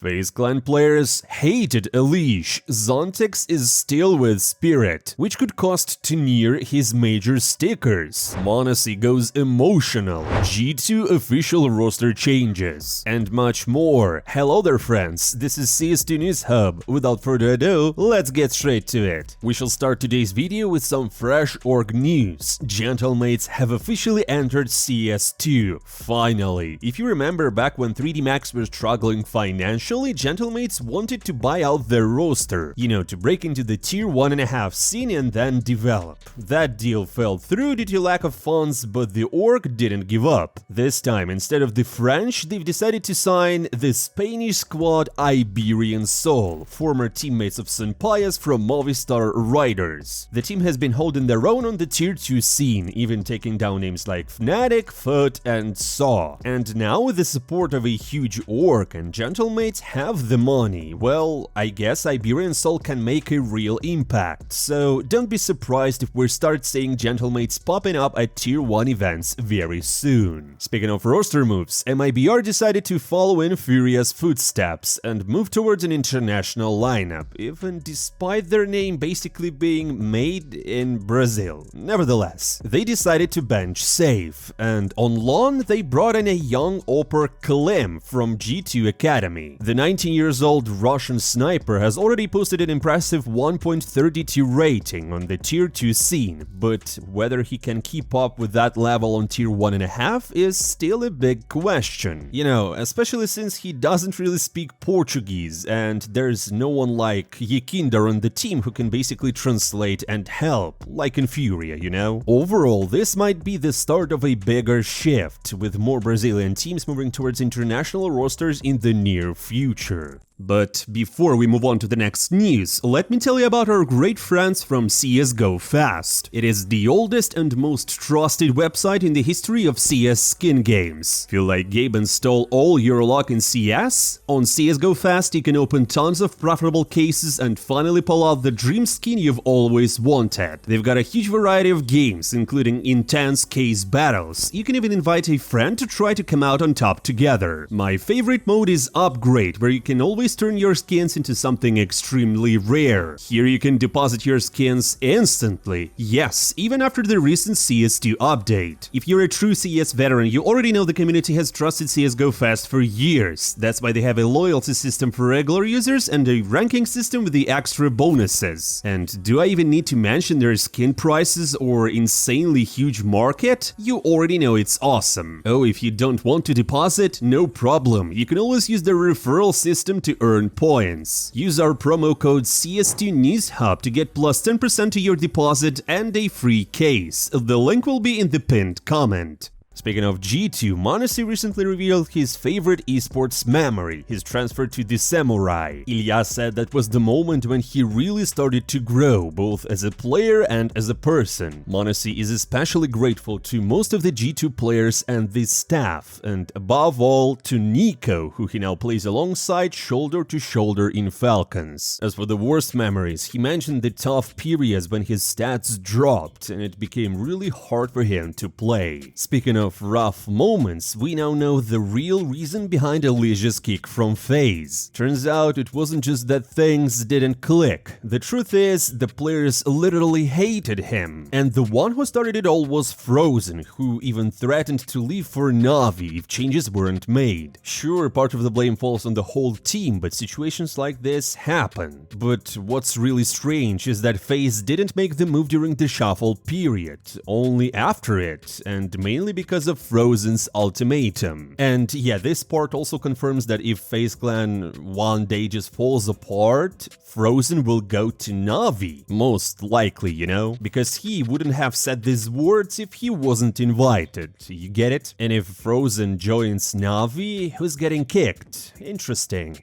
Faze clan players hated Elige. Zontex is still with Spirit, which could cost Tn1r his major stickers. Monesi goes emotional. G2 official roster changes. And much more. Hello there, friends. This is CS2 News Hub. Without further ado, let's get straight to it. We shall start today's video with some fresh org news. Gentlemates have officially entered CS2. Finally. If you remember back when 3D Max were struggling financially, Gentlemates wanted to buy out their roster, to break into the tier 1.5 scene and then develop. That deal fell through due to lack of funds, but the org didn't give up. This time, instead of the French, they've decided to sign the Spanish squad Iberian Soul, former teammates of Senpai's from Movistar Riders. The team has been holding their own on the tier 2 scene, even taking down names like Fnatic, Foot and Saw. And now with the support of a huge org and Gentlemates have the money, well, I guess Iberian Soul can make a real impact, so don't be surprised if we start seeing Gentlemates popping up at tier 1 events very soon. Speaking of roster moves, MIBR decided to follow in Furia's footsteps and move towards an international lineup, even despite their name basically being made in Brazil. Nevertheless, they decided to bench safe, and on loan they brought in a young AWPer Klim from G2 Academy. The 19-year-old Russian sniper has already posted an impressive 1.32 rating on the tier 2 scene, but whether he can keep up with that level on tier 1.5 is still a big question. Especially since he doesn't really speak Portuguese and there's no one like Yekinder on the team who can basically translate and help, like in Furia, Overall, this might be the start of a bigger shift, with more Brazilian teams moving towards international rosters in the near future. But before we move on to the next news, let me tell you about our great friends from CSGO Fast. It is the oldest and most trusted website in the history of CS skin games. Feel like Gabe and stole all your luck in CS? On CSGO Fast you can open tons of profitable cases and finally pull out the dream skin you've always wanted. They've got a huge variety of games, including intense case battles. You can even invite a friend to try to come out on top together. My favorite mode is Upgrade, where you can always turn your skins into something extremely rare. Here you can deposit your skins instantly. Yes, even after the recent CS2 update. If you're a true CS veteran, you already know the community has trusted CSGO Fast for years. That's why they have a loyalty system for regular users and a ranking system with the extra bonuses. And do I even need to mention their skin prices or insanely huge market? You already know it's awesome. Oh, if you don't want to deposit, no problem. You can always use the referral system to earn points. Use our promo code CS2 News Hub to get plus 10% to your deposit and a free case. The link will be in the pinned comment. Speaking of G2, Monesi recently revealed his favorite esports memory, his transfer to the Samurai. Ilya said that was the moment when he really started to grow, both as a player and as a person. Monesi is especially grateful to most of the G2 players and the staff, and above all to Niko, who he now plays alongside shoulder to shoulder in Falcons. As for the worst memories, he mentioned the tough periods when his stats dropped and it became really hard for him to play. Speaking of rough moments, we now know the real reason behind Elige's kick from Faze. Turns out it wasn't just that things didn't click. The truth is, the players literally hated him. And the one who started it all was Frozen, who even threatened to leave for Na'Vi if changes weren't made. Sure, part of the blame falls on the whole team, but situations like this happen. But what's really strange is that Faze didn't make the move during the shuffle period, only after it, and mainly because of Frozen's ultimatum. And yeah, this part also confirms that if Faze clan one day just falls apart, Frozen will go to Na'Vi, most likely, because he wouldn't have said these words if he wasn't invited, you get it? And if Frozen joins Na'Vi, who's getting kicked? Interesting.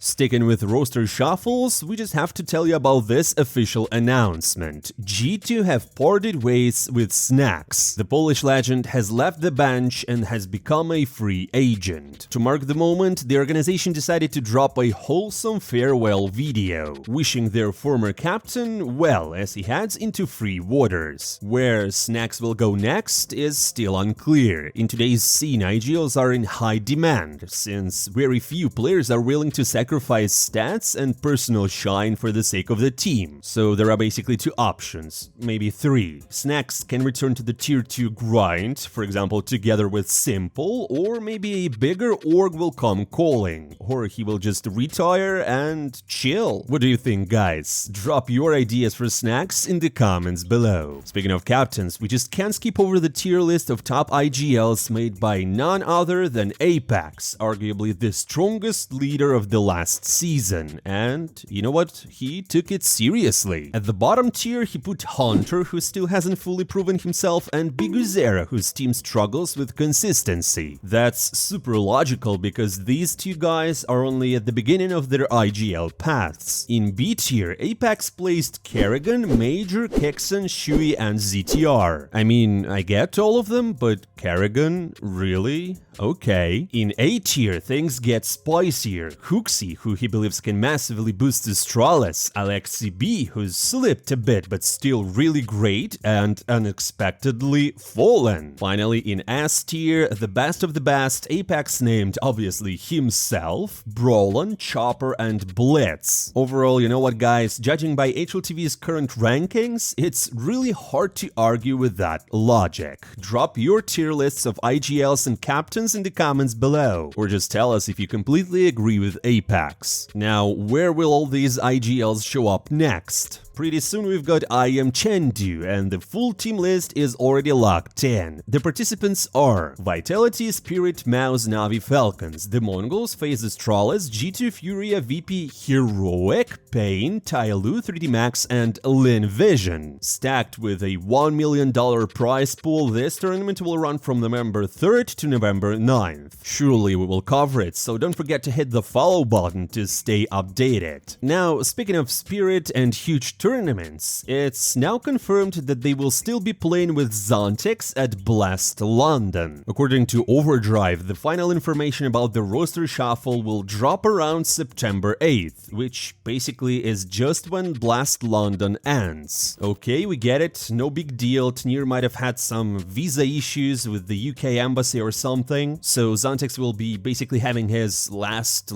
Sticking with roster shuffles, we just have to tell you about this official announcement. G2 have parted ways with Snax. The Polish legend has left the bench and has become a free agent. To mark the moment, the organization decided to drop a wholesome farewell video, wishing their former captain well as he heads into free waters. Where Snax will go next is still unclear. In today's scene, IGLs are in high demand, since very few players are willing to sacrifice stats and personal shine for the sake of the team. So there are basically two options, maybe three. Snax can return to the tier 2 grind, for example together with Simple, or maybe a bigger org will come calling, or he will just retire and chill. What do you think, guys? Drop your ideas for Snax in the comments below. Speaking of captains, we just can't skip over the tier list of top IGLs made by none other than Apex, arguably the strongest leader of the last season, and you know what? He took it seriously. At the bottom tier, he put Hunter, who still hasn't fully proven himself, and Biguzera, whose team struggles with consistency. That's super logical because these two guys are only at the beginning of their IGL paths. In B tier, Apex placed Kerrigan, Major, Kexan, Shui, and ZTR. I mean, I get all of them, but Kerrigan? Really? Okay. In A tier, things get spicier. Hooksy, who he believes can massively boost Astralis, Alexi B, who's slipped a bit but still really great, and unexpectedly Fallen. Finally, in S tier, the best of the best, Apex named obviously himself, Brolin, Chopper, and Blitz. Overall, you know what, guys, judging by HLTV's current rankings, it's really hard to argue with that logic. Drop your tier lists of IGLs and captains in the comments below, or just tell us if you completely agree with Apex. Now, where will all these IGLs show up next? Pretty soon we've got IEM Chengdu, and the full team list is already locked in. The participants are Vitality, Spirit, Mouse, Navi, Falcons, the Mongols, Faze, Astralis, G2, Furia, VP, Heroic, Pain, Tyloo, 3D Max, and Lin Vision. Stacked with a $1 million prize pool, this tournament will run from November 3rd to November 9th. Surely we will cover it, so don't forget to hit the follow button to stay updated. Now, speaking of Spirit and huge tournaments, it's now confirmed that they will still be playing with Zontex at Blast London. According to Overdrive, the final information about the roster shuffle will drop around September 8th, which basically is just when Blast London ends. Okay, we get it, no big deal, Tn1r might have had some visa issues with the UK embassy or something, so Zontex will be basically having his last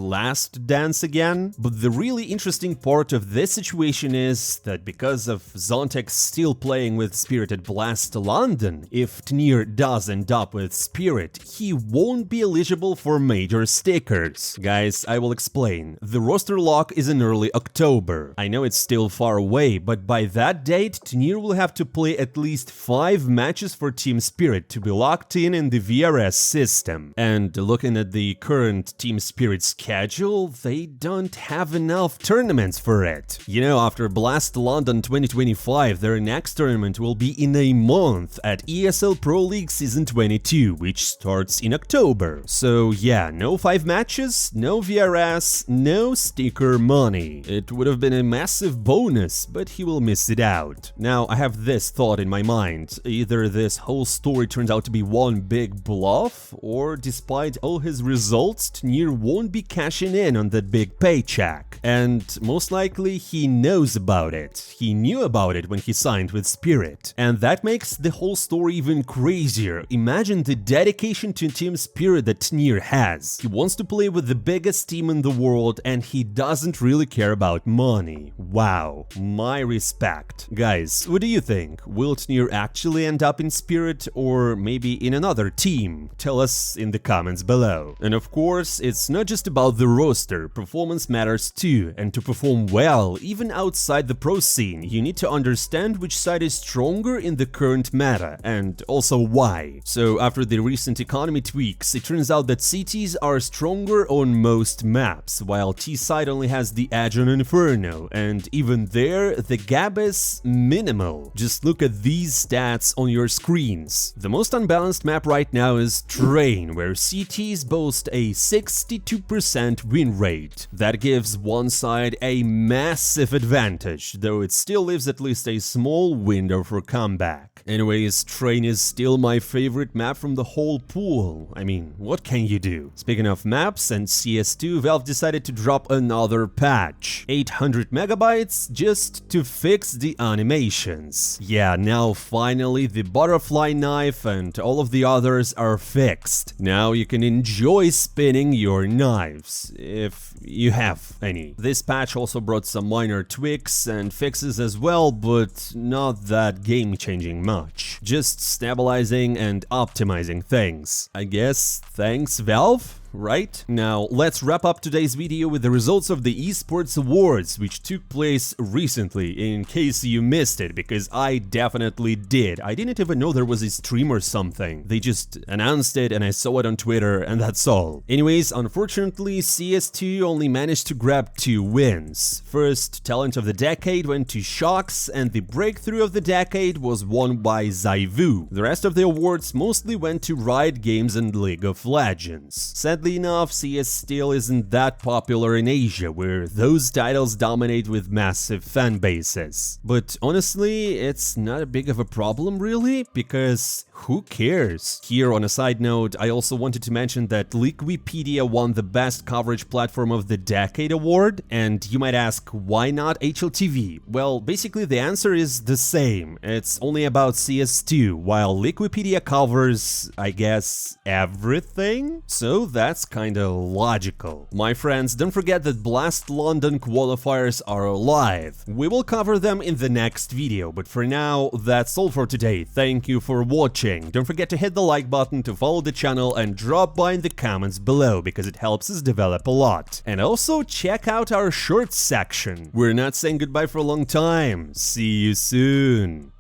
dance again. But the really interesting part of this situation is that because of Zontex still playing with Spirit at Blast London, if Tn1r does end up with Spirit, he won't be eligible for major stickers. Guys, I will explain. The roster lock is in early October. I know it's still far away, but by that date, Tn1r will have to play at least 5 matches for Team Spirit to be locked in the VRS system. And looking at the current Team Spirit schedule, they don't have enough tournaments for it. You know, after Blast London 2025, their next tournament will be in a month at ESL Pro League Season 22, which starts in October. So yeah, no 5 matches, no VRS, no sticker money. It would have been a massive bonus, but he will miss it out. Now, I have this thought in my mind. Either this whole story turns out to be one big bluff, or despite all his results, Tn1r won't be cashing in on that big paycheck. And most likely he knows about it. He knew about it when he signed with Spirit. And that makes the whole story even crazier. Imagine the dedication to Team Spirit that Tn1r has. He wants to play with the biggest team in the world and he doesn't really care about money. Wow, my respect. Guys, what do you think? Will Tn1r actually end up in Spirit or maybe in another team? Tell us in the comments below. And of course, it's not just about the roster, performance matters too, and to perform well, even outside the pro scene, you need to understand which side is stronger in the current meta, and also why. So after the recent economy tweaks, it turns out that CTs are stronger on most maps, while T side only has the edge on Inferno, and even there, the gap is minimal. Just look at these stats on your screens. The most unbalanced map right now is Train, where CTs boast a 62% win rate. That gives one side a massive advantage, though it still leaves at least a small window for comeback. Anyways, Train is still my favorite map from the whole pool. I mean, what can you do? Speaking of maps and CS2, Valve decided to drop another patch. 800 megabytes just to fix the animations. Yeah, now finally the butterfly knife and all of the others are fixed. Now you can enjoy spinning your knives, if you have any. This patch also brought some minor tweaks and fixes as well, but not that game-changing much. Just stabilizing and optimizing things. I guess thanks Valve? Right? Now, let's wrap up today's video with the results of the Esports Awards, which took place recently, in case you missed it, because I definitely did. I didn't even know there was a stream or something. They just announced it and I saw it on Twitter and that's all. Anyways, unfortunately, CS2 only managed to grab 2 wins. First, Talent of the Decade went to Sjokz, and the Breakthrough of the Decade was won by ZywOo. The rest of the awards mostly went to Riot Games and League of Legends. Sadly enough, CS still isn't that popular in Asia, where those titles dominate with massive fan bases. But honestly, it's not a big of a problem really, because who cares? Here on a side note, I also wanted to mention that Wikipedia won the Best Coverage Platform of the Decade award, and you might ask, why not HLTV? Well, basically the answer is the same. It's only about CS2, while Wikipedia covers, I guess, everything? So that's kinda logical. My friends, don't forget that Blast London qualifiers are live. We will cover them in the next video, but for now, that's all for today. Thank you for watching. Don't forget to hit the like button, to follow the channel, and drop by in the comments below, because it helps us develop a lot. And also check out our shorts section. We're not saying goodbye for a long time. See you soon.